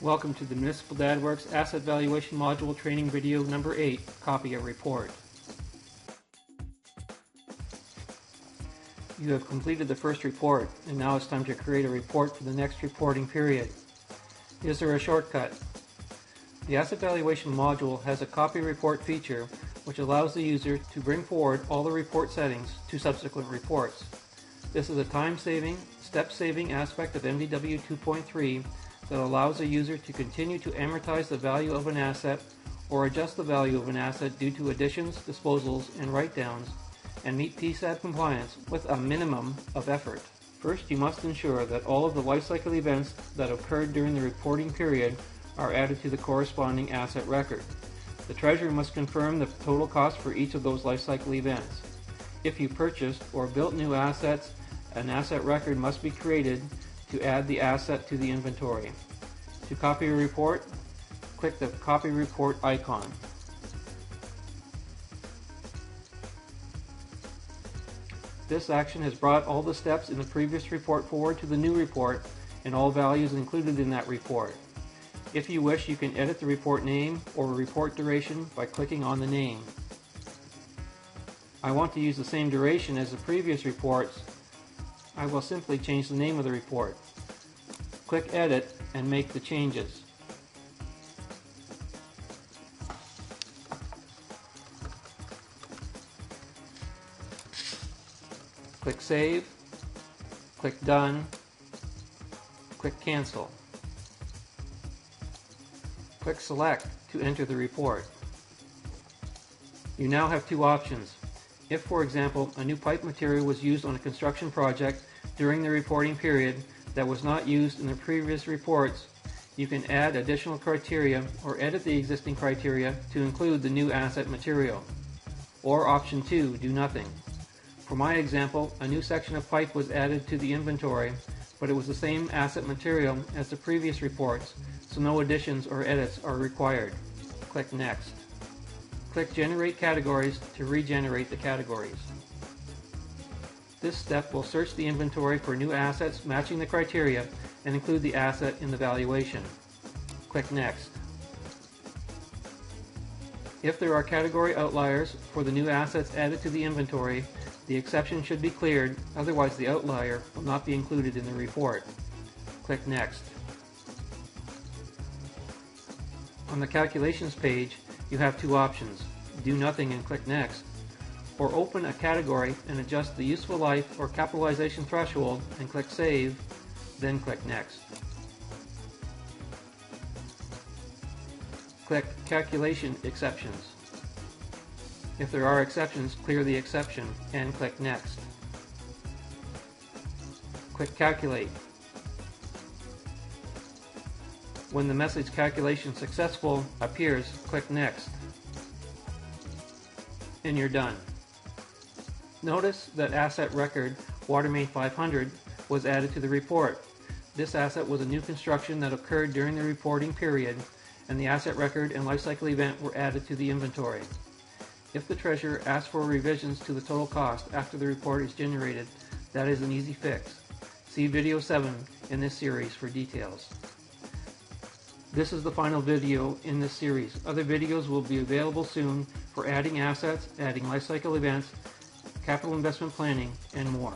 Welcome to the Municipal DadWorks Asset Valuation Module Training Video number 8, Copy a Report. You have completed the first report, and now it's time to create a report for the next reporting period. Is there a shortcut? The Asset Valuation Module has a Copy Report feature which allows the user to bring forward all the report settings to subsequent reports. This is a time-saving, step-saving aspect of MDW 2.3 that allows a user to continue to amortize the value of an asset or adjust the value of an asset due to additions, disposals, and write-downs, and meet PSAB compliance with a minimum of effort. First, you must ensure that all of the lifecycle events that occurred during the reporting period are added to the corresponding asset record. The treasurer must confirm the total cost for each of those lifecycle events. If you purchased or built new assets, an asset record must be created to add the asset to the inventory. To copy a report, click the Copy Report icon. This action has brought all the steps in the previous report forward to the new report and all values included in that report. If you wish, you can edit the report name or report duration by clicking on the name. I want to use the same duration as the previous reports. I will simply change the name of the report. Click Edit and make the changes. Click Save, click Done, click Cancel. Click Select to enter the report. You now have two options. If, for example, a new pipe material was used on a construction project during the reporting period that was not used in the previous reports, you can add additional criteria or edit the existing criteria to include the new asset material. Or option 2, do nothing. For my example, a new section of pipe was added to the inventory, but it was the same asset material as the previous reports, so no additions or edits are required. Click Next. Click Generate Categories to regenerate the categories. This step will search the inventory for new assets matching the criteria and include the asset in the valuation. Click Next. If there are category outliers for the new assets added to the inventory, the exception should be cleared, otherwise the outlier will not be included in the report. Click Next. On the Calculations page, you have two options: do nothing and click Next, or open a category and adjust the useful life or capitalization threshold and click Save, then click Next. Click Calculation Exceptions. If there are exceptions, clear the exception and click Next. Click Calculate. When the message Calculation Successful appears, click Next. And you're done. Notice that asset record Water Main 500 was added to the report. This asset was a new construction that occurred during the reporting period, and the asset record and lifecycle event were added to the inventory. If the treasurer asks for revisions to the total cost after the report is generated, that is an easy fix. See video 7 in this series for details. This is the final video in this series. Other videos will be available soon for adding assets, adding lifecycle events, capital investment planning, and more.